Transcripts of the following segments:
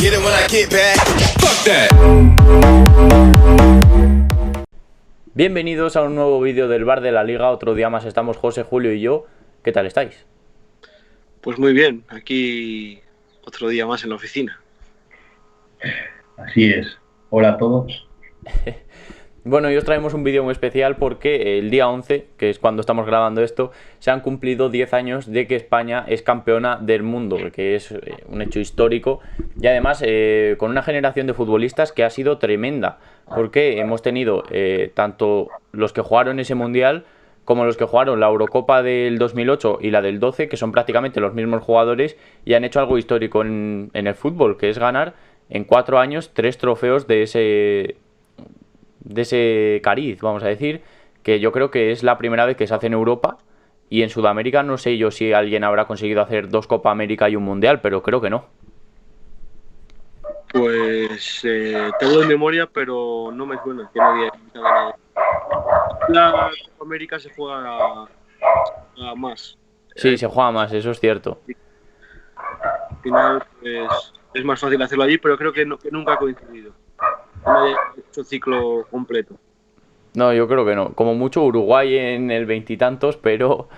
Get it when I get back. Fuck that. Bienvenidos a un nuevo vídeo del Bar de la Liga. Otro día más estamos José, Julio y yo. ¿Qué tal estáis? Pues muy bien, aquí otro día más en la oficina. Así es. Hola a todos. Bueno, hoy os traemos un vídeo muy especial porque el día 11, que es cuando estamos grabando esto, se han cumplido 10 años de que España es campeona del mundo, que es un hecho histórico y además con una generación de futbolistas que ha sido tremenda, porque hemos tenido tanto los que jugaron ese mundial como los que jugaron la Eurocopa del 2008 y la del 12, que son prácticamente los mismos jugadores y han hecho algo histórico en el fútbol, que es ganar en 4 años 3 trofeos de ese cariz, vamos a decir, que yo creo que es la primera vez que se hace en Europa, y en Sudamérica no sé yo si alguien habrá conseguido hacer 2 Copa América y un Mundial, pero creo que no. Pues tengo de memoria, pero no me suena que nadie haya ganado. La Copa América se juega a más. Sí, se juega más, eso es cierto. Al final pues, es más fácil hacerlo allí, pero creo que nunca ha coincidido. No haya hecho ciclo completo. No, yo creo que no. Como mucho Uruguay en el veintitantos, pero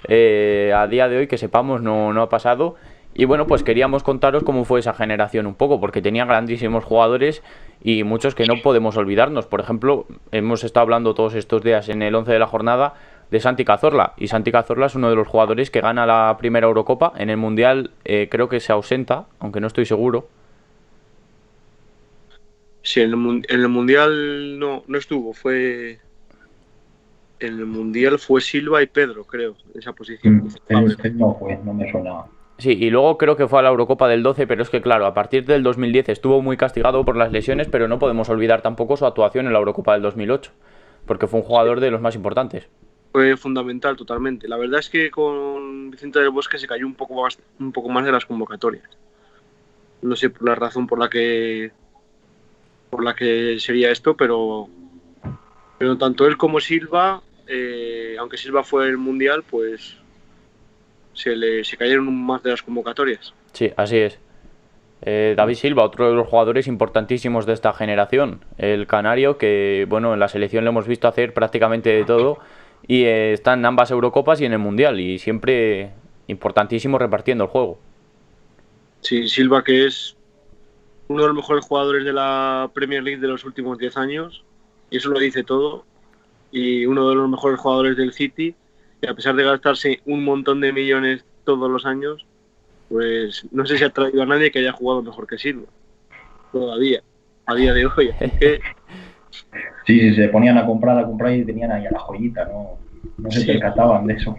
a día de hoy que sepamos no ha pasado. Y bueno, pues queríamos contaros cómo fue esa generación un poco, porque tenía grandísimos jugadores y muchos que no podemos olvidarnos. Por ejemplo, hemos estado hablando todos estos días en el 11 de la jornada de Santi Cazorla. Y Santi Cazorla es uno de los jugadores que gana la primera Eurocopa. En el Mundial creo que se ausenta, aunque no estoy seguro. Sí, en el Mundial no estuvo, en el Mundial fue Silva y Pedro, creo, en esa posición. No me sonaba. Sí, y luego creo que fue a la Eurocopa del 12, pero es que claro, a partir del 2010 estuvo muy castigado por las lesiones, pero no podemos olvidar tampoco su actuación en la Eurocopa del 2008, porque fue un jugador de los más importantes. Fue fundamental totalmente. La verdad es que con Vicente del Bosque se cayó un poco más de las convocatorias. No sé por la razón por la que sería esto, pero tanto él como Silva, aunque Silva fue el Mundial, pues se cayeron más de las convocatorias. Sí, así es. David Silva, otro de los jugadores importantísimos de esta generación, el canario que, bueno, en la selección lo hemos visto hacer prácticamente de todo y está en ambas Eurocopas y en el Mundial y siempre importantísimo repartiendo el juego. Sí, Silva, que es uno de los mejores jugadores de la Premier League de los últimos 10 años, y eso lo dice todo, y uno de los mejores jugadores del City, y a pesar de gastarse un montón de millones todos los años, pues no sé si ha traído a nadie que haya jugado mejor que Silva, todavía, a día de hoy. Así que... Sí, se ponían a comprar y tenían ahí a la joyita, no se percataban de eso.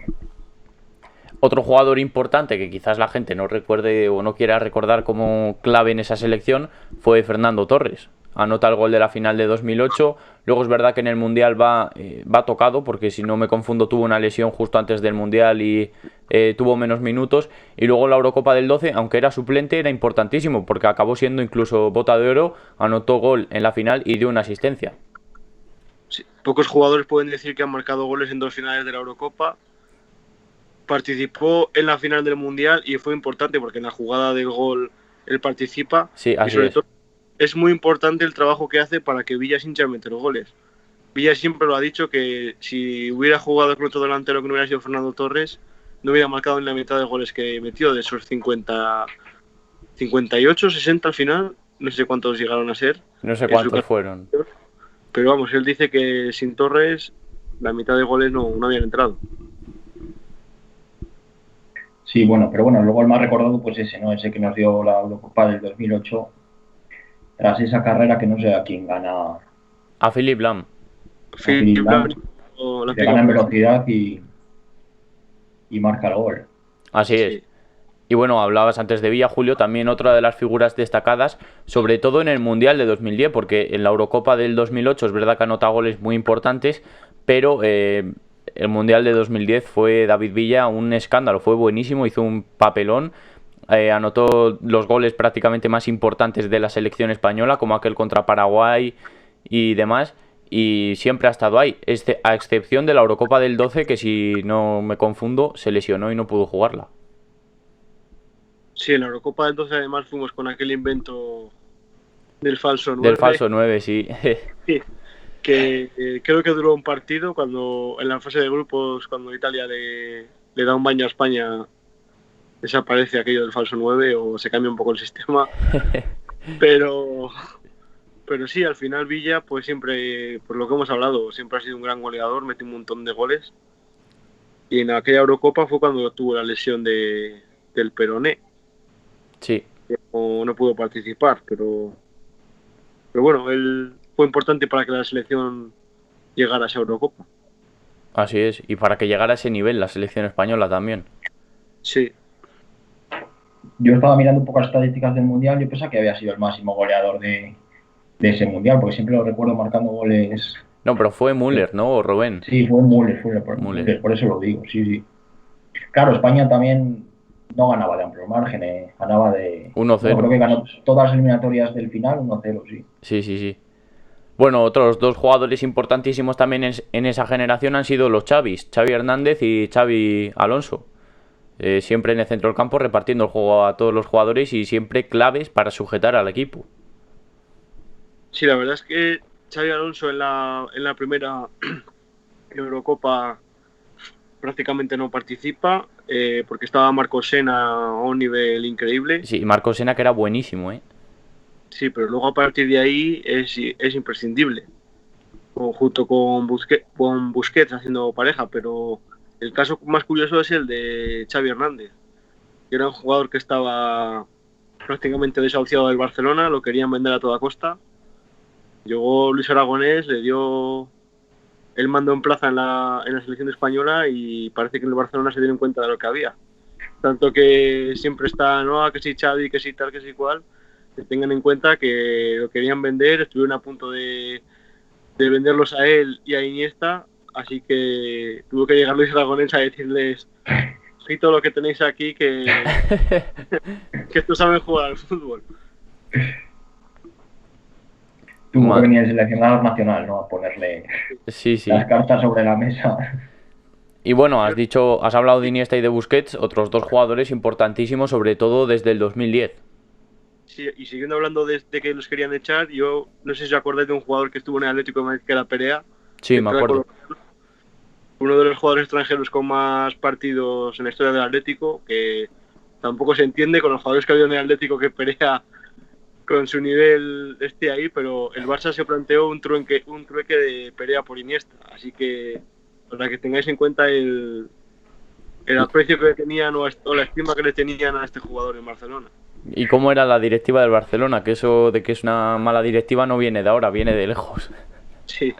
Otro jugador importante que quizás la gente no recuerde o no quiera recordar como clave en esa selección fue Fernando Torres. Anota el gol de la final de 2008. Luego es verdad que en el Mundial va tocado, porque si no me confundo tuvo una lesión justo antes del Mundial y tuvo menos minutos. Y luego la Eurocopa del 12, aunque era suplente, era importantísimo porque acabó siendo incluso bota de oro, anotó gol en la final y dio una asistencia. Sí, pocos jugadores pueden decir que han marcado goles en 2 finales de la Eurocopa. Participó en la final del Mundial y fue importante porque en la jugada del gol él participa. Sí, así y sobre es. todo es muy importante el trabajo que hace para que Villa hinche a meter goles. Villa siempre lo ha dicho, que si hubiera jugado con otro delantero que no hubiera sido Fernando Torres, no hubiera marcado ni la mitad de goles que metió, de esos 58, 60 al final, no sé cuántos llegaron a ser. No sé cuántos fueron. Pero vamos, él dice que sin Torres la mitad de goles no habían entrado. Sí, pero luego el más recordado pues ese, ¿no? Ese que nos dio la Eurocopa del 2008, tras esa carrera que no sé a quién gana. A Philipp Lahm. Philipp Lahm, que gana en velocidad y marca el gol. Así es. Sí. Y bueno, hablabas antes de Villa, Julio, también otra de las figuras destacadas, sobre todo en el Mundial de 2010, porque en la Eurocopa del 2008 es verdad que anota goles muy importantes, pero el Mundial de 2010 fue David Villa un escándalo, fue buenísimo, hizo un papelón, anotó los goles prácticamente más importantes de la selección española, como aquel contra Paraguay y demás, y siempre ha estado ahí, a excepción de la Eurocopa del 12, que si no me confundo, se lesionó y no pudo jugarla. Sí, en la Eurocopa entonces además fuimos con aquel invento del falso 9. Del falso 9, sí. Que creo que duró un partido cuando en la fase de grupos, cuando Italia le da un baño a España, desaparece aquello del falso 9 o se cambia un poco el sistema. Pero sí, al final Villa, pues siempre, por lo que hemos hablado, siempre ha sido un gran goleador, metió un montón de goles. Y en aquella Eurocopa fue cuando tuvo la lesión del peroné. Sí. No pudo participar, pero bueno, él fue importante para que la selección llegara a esa Eurocopa. Así es, y para que llegara a ese nivel la selección española también. Sí. Yo estaba mirando un poco las estadísticas del Mundial, yo pensaba que había sido el máximo goleador de ese Mundial, porque siempre lo recuerdo marcando goles. No, pero fue Müller, ¿no? O Robben. Sí, fue Müller, por eso lo digo, sí. Claro, España también no ganaba de amplios márgenes, ganaba de... 1-0. Bueno, creo que ganó todas las eliminatorias del final 1-0, sí. Sí. Bueno, otros dos jugadores importantísimos también en esa generación han sido los Xavis, Xavi Hernández y Xavi Alonso. Siempre en el centro del campo repartiendo el juego a todos los jugadores y siempre claves para sujetar al equipo. Sí, la verdad es que Xavi Alonso en la primera Eurocopa prácticamente no participa porque estaba Marco Sena a un nivel increíble. Sí, y Marco Sena, que era buenísimo, ¿eh? Sí, pero luego a partir de ahí es imprescindible, junto con Busquets haciendo pareja, pero el caso más curioso es el de Xavi Hernández, que era un jugador que estaba prácticamente desahuciado del Barcelona, lo querían vender a toda costa. Llegó Luis Aragonés, le dio el mando en plaza en la selección española y parece que en el Barcelona se dieron cuenta de lo que había. Tanto que siempre está, no, que si Xavi, que si tal, que si cual, que tengan en cuenta que lo querían vender, estuvieron a punto de venderlos a él y a Iniesta, así que tuvo que llegar Luis Aragonés a decirles, todo lo que tenéis aquí, que estos saben jugar al fútbol. Tuvo que venir el seleccionador nacional, ¿no? A ponerle las cartas sobre la mesa. Y bueno, has hablado de Iniesta y de Busquets, otros dos jugadores importantísimos, sobre todo desde el 2010. Sí, y siguiendo hablando de que los querían echar, yo no sé si os acordáis de un jugador que estuvo en el Atlético de Madrid, que era Perea. Sí, me acuerdo. Uno de los jugadores extranjeros con más partidos en la historia del Atlético, que tampoco se entiende con los jugadores que ha habido en el Atlético que Perea con su nivel esté ahí, pero el Barça se planteó un trueque de Perea por Iniesta, así que para que tengáis en cuenta el aprecio que le tenían o la estima que le tenían a este jugador en Barcelona. ¿Y cómo era la directiva del Barcelona? Que eso de que es una mala directiva no viene de ahora, viene de lejos. Sí.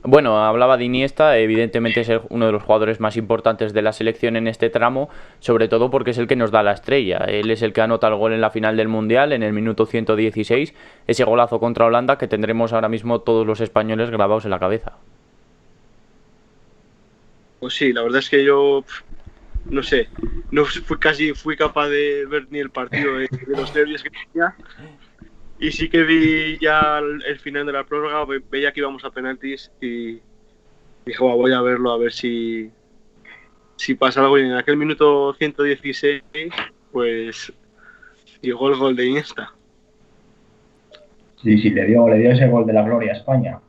Bueno, hablaba de Iniesta, evidentemente es uno de los jugadores más importantes de la selección en este tramo, sobre todo porque es el que nos da la estrella. Él es el que anota el gol en la final del Mundial, en el minuto 116, ese golazo contra Holanda que tendremos ahora mismo todos los españoles grabados en la cabeza. Pues sí, la verdad es que yo, no sé, no fui capaz de ver ni el partido de los nervios que tenía. Y sí que vi ya el final de la prórroga, veía que íbamos a penaltis y dije, voy a verlo a ver si pasa algo. Y en aquel minuto 116, pues llegó el gol de Iniesta. Sí, le dio ese gol de la gloria a España.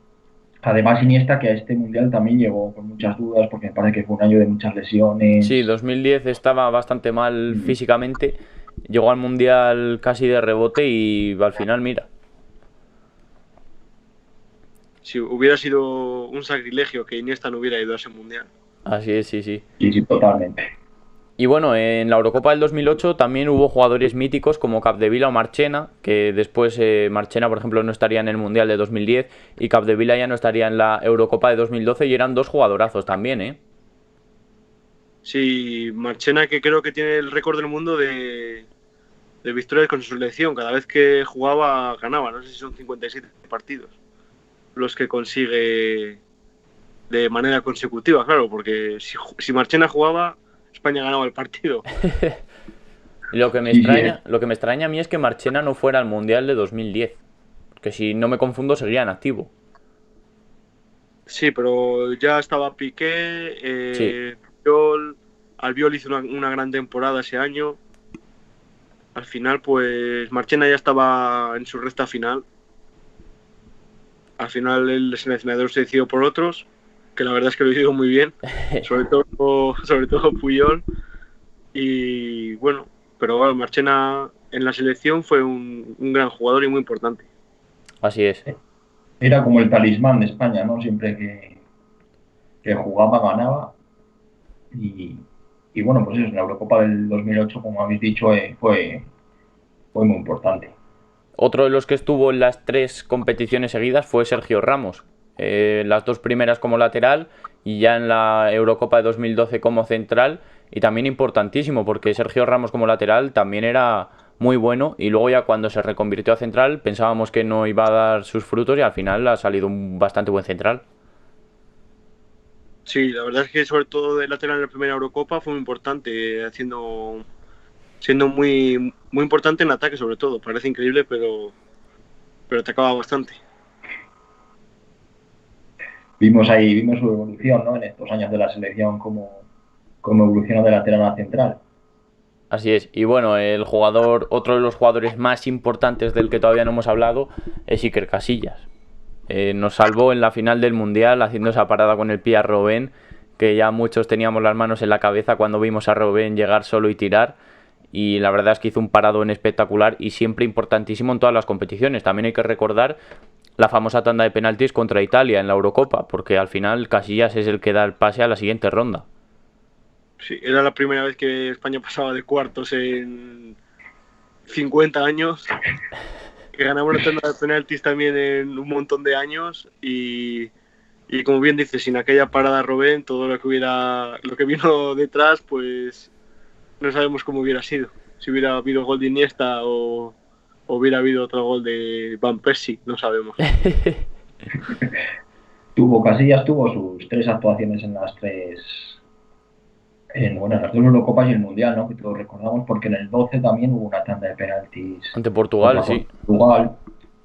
Además, Iniesta, que a este Mundial también llegó con muchas dudas, porque me parece que fue un año de muchas lesiones. Sí, 2010 estaba bastante mal físicamente. Llegó al Mundial casi de rebote y al final, mira. Si hubiera sido un sacrilegio que Iniesta no hubiera ido a ese Mundial. Así es, sí. Sí, totalmente. Y bueno, en la Eurocopa del 2008 también hubo jugadores míticos como Capdevila o Marchena, que después Marchena, por ejemplo, no estaría en el Mundial de 2010 y Capdevila ya no estaría en la Eurocopa de 2012 y eran dos jugadorazos también, ¿eh? Sí, Marchena, que creo que tiene el récord del mundo de victorias con su selección. Cada vez que jugaba, ganaba. No sé si son 57 partidos los que consigue de manera consecutiva, claro, porque si Marchena jugaba, España ganaba el partido. Lo que me extraña a mí es que Marchena no fuera al Mundial de 2010, que si no me confundo seguía en activo. Sí, pero ya estaba Piqué, Sí. Albiol hizo una gran temporada ese año al final pues Marchena ya estaba en su recta final. Al final el seleccionador se decidió por otros, que la verdad es que lo hizo muy bien, sobre todo Puyol. Y bueno, pero bueno, Marchena en la selección fue un gran jugador y muy importante. Así es. Era como el talismán de España, ¿no? Siempre que jugaba, ganaba. Y, y bueno, pues eso, en la Eurocopa del 2008, como habéis dicho, fue muy importante. Otro de los que estuvo en las 3 competiciones seguidas fue Sergio Ramos. Las 2 primeras como lateral y ya en la Eurocopa de 2012 como central. Y también importantísimo porque Sergio Ramos como lateral también era muy bueno. Y luego ya cuando se reconvirtió a central pensábamos que no iba a dar sus frutos y al final ha salido un bastante buen central. Sí, la verdad es que sobre todo de lateral en la primera Eurocopa fue muy importante, siendo muy importante en ataque sobre todo. Parece increíble, pero atacaba bastante. Vimos su evolución, ¿no? En estos años de la selección, como evoluciona de lateral a central. Así es. Y bueno, otro de los jugadores más importantes del que todavía no hemos hablado es Iker Casillas. Nos salvó en la final del Mundial haciendo esa parada con el pie a Robben, que ya muchos teníamos las manos en la cabeza cuando vimos a Robben llegar solo y tirar. Y la verdad es que hizo un paradón espectacular y siempre importantísimo en todas las competiciones. También hay que recordar la famosa tanda de penaltis contra Italia en la Eurocopa, porque al final Casillas es el que da el pase a la siguiente ronda. Sí, era la primera vez que España pasaba de cuartos en 50 años, que ganamos la tanda de penaltis también en un montón de años y como bien dices, sin aquella parada Robben, todo lo que vino detrás, pues no sabemos cómo hubiera sido. Si hubiera habido gol de Iniesta o hubiera habido otro gol de Van Persie, no sabemos. Casillas tuvo sus 3 actuaciones en las 3, bueno, en las 2 Eurocopas y el Mundial, ¿no? Que todos recordamos, porque en el 12 también hubo una tanda de penaltis Ante Portugal, contra sí. Portugal.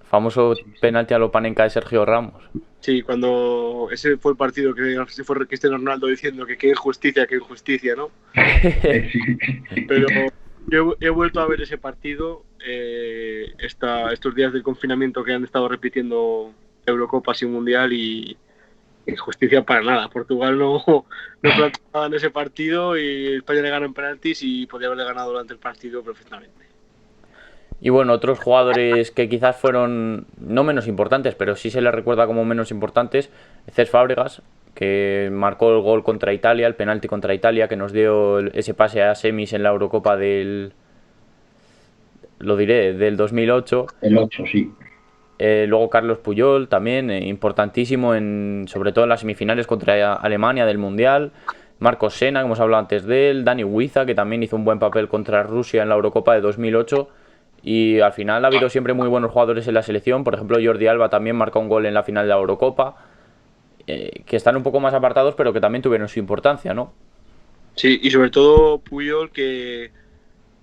Famoso Sí, sí. penalti a lo Panenka de Sergio Ramos. Sí, cuando ese fue el partido que fue Cristiano Ronaldo diciendo que qué injusticia, ¿no? Pero yo he vuelto a ver ese partido estos días del confinamiento que han estado repitiendo Eurocopas y Mundial y injusticia para nada. Portugal no planteó nada en ese partido y España le ganó en penaltis y podría haberle ganado durante el partido perfectamente. Y bueno, otros jugadores que quizás fueron no menos importantes, pero sí se les recuerda como menos importantes, Cesc Fábregas, que marcó el gol contra Italia, el penalti contra Italia, que nos dio ese pase a semis en la Eurocopa del 2008. El 8, sí. Luego Carlos Puyol también, importantísimo, sobre todo en las semifinales contra Alemania del Mundial. Marcos Sena, que hemos hablado antes de él. Dani Huiza, que también hizo un buen papel contra Rusia en la Eurocopa de 2008. Y al final ha habido siempre muy buenos jugadores en la selección. Por ejemplo, Jordi Alba también marcó un gol en la final de la Eurocopa. Que están un poco más apartados, pero que también tuvieron su importancia, ¿no? Sí, y sobre todo Puyol, que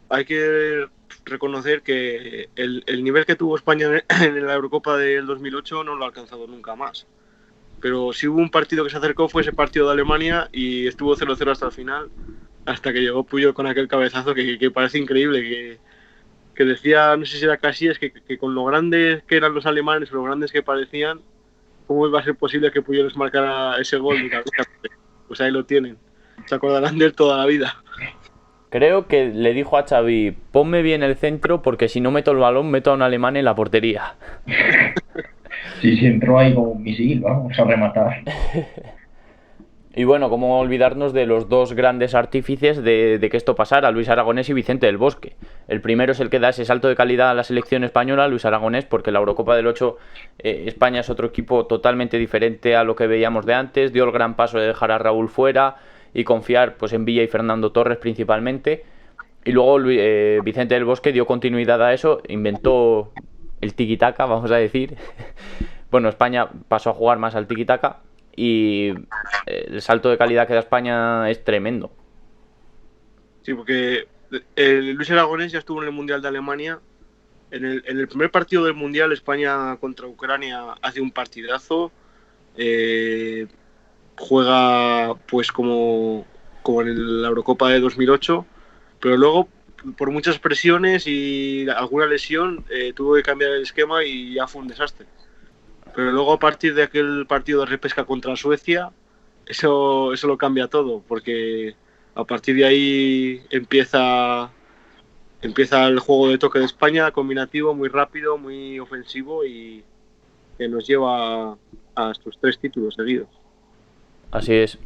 hay que reconocer que el nivel que tuvo España en la Eurocopa del 2008 no lo ha alcanzado nunca más. Pero si hubo un partido que se acercó fue ese partido de Alemania y estuvo 0-0 hasta el final, hasta que llegó Puyol con aquel cabezazo que parece increíble, que decía, no sé si era Casillas, que con lo grandes que eran los alemanes, lo grandes que parecían, ¿cómo iba a ser posible que Puyol les marcara ese gol de cabeza? Pues ahí lo tienen, se acordarán de él toda la vida. Creo que le dijo a Xavi, ponme bien el centro porque si no meto el balón meto a un alemán en la portería. Sí, entró ahí como un misil, vamos a rematar. Y bueno, cómo olvidarnos de los dos grandes artífices de que esto pasara, Luis Aragonés y Vicente del Bosque. El primero es el que da ese salto de calidad a la selección española, Luis Aragonés, porque en la Eurocopa del 8 España es otro equipo totalmente diferente a lo que veíamos de antes, dio el gran paso de dejar a Raúl fuera y confiar pues en Villa y Fernando Torres principalmente. Y luego Vicente del Bosque dio continuidad a eso, inventó el tiki-taka, vamos a decir. Bueno, España pasó a jugar más al tiki-taka y el salto de calidad que da España es tremendo. Sí, porque Luis Aragonés ya estuvo en el Mundial de Alemania. En el primer partido del Mundial, España contra Ucrania hace un partidazo. Juega pues como en la Eurocopa de 2008, pero luego por muchas presiones y alguna lesión tuvo que cambiar el esquema y ya fue un desastre. Pero luego a partir de aquel partido de repesca contra Suecia, eso lo cambia todo, porque a partir de ahí empieza el juego de toque de España, combinativo, muy rápido, muy ofensivo y que nos lleva a estos 3 títulos seguidos. Así es.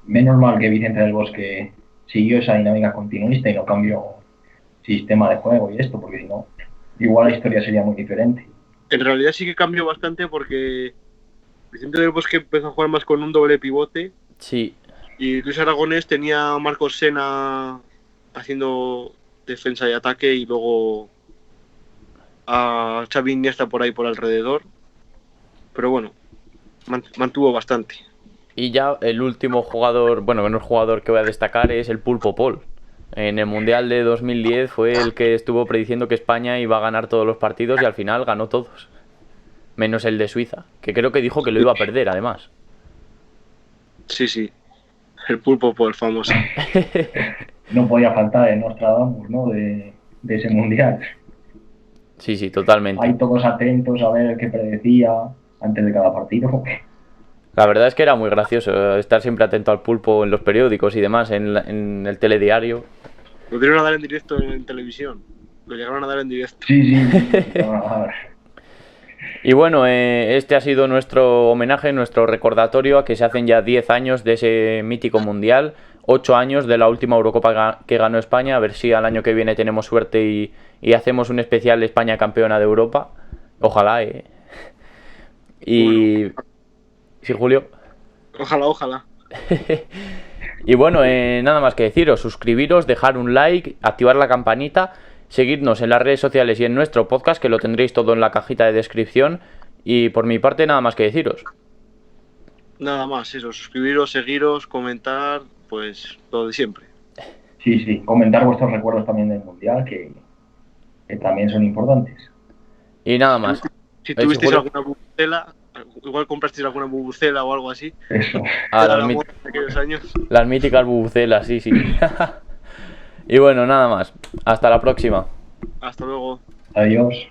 Menos mal que Vicente del Bosque siguió esa dinámica continuista y no cambió sistema de juego y esto, porque si no, igual la historia sería muy diferente. En realidad sí que cambió bastante porque Vicente del Bosque empezó a jugar más con un doble pivote. Sí. Y Luis Aragonés tenía a Marcos Sena haciendo defensa y ataque y luego a Xavi Iniesta por ahí por alrededor. Pero bueno, mantuvo bastante. Y ya el último jugador, bueno, que no es jugador que voy a destacar, es el Pulpo Paul. En el Mundial de 2010 fue el que estuvo prediciendo que España iba a ganar todos los partidos y al final ganó todos. Menos el de Suiza, que creo que dijo que lo iba a perder además. Sí, el Pulpo Paul famoso. No podía faltar el Nostradamus, ¿no? De ese Mundial. Sí, totalmente. Ahí todos atentos a ver qué predecía antes de cada partido. La verdad es que era muy gracioso estar siempre atento al Pulpo en los periódicos y demás, en el telediario. Lo dieron a dar en directo en televisión. Lo llegaron a dar en directo. Sí. Y bueno, este ha sido nuestro homenaje, nuestro recordatorio a que se hacen ya 10 años de ese mítico mundial, 8 años de la última Eurocopa que ganó España. A ver si al año que viene tenemos suerte y hacemos un especial España campeona de Europa. Ojalá, Y... Bueno. Sí, Julio. Ojalá. Y bueno, nada más que deciros, suscribiros, dejar un like, activar la campanita, seguidnos en las redes sociales y en nuestro podcast, que lo tendréis todo en la cajita de descripción. Y por mi parte, nada más que deciros. Nada más, eso, suscribiros, seguiros, comentar, pues lo de siempre. Sí, comentar vuestros recuerdos también del Mundial, que también son importantes. Y nada más. Si tuvisteis alguna bubucela, igual comprasteis alguna bubucela o algo así. Eso. Las míticas bubucelas, sí. Y bueno, nada más. Hasta la próxima. Hasta luego. Adiós.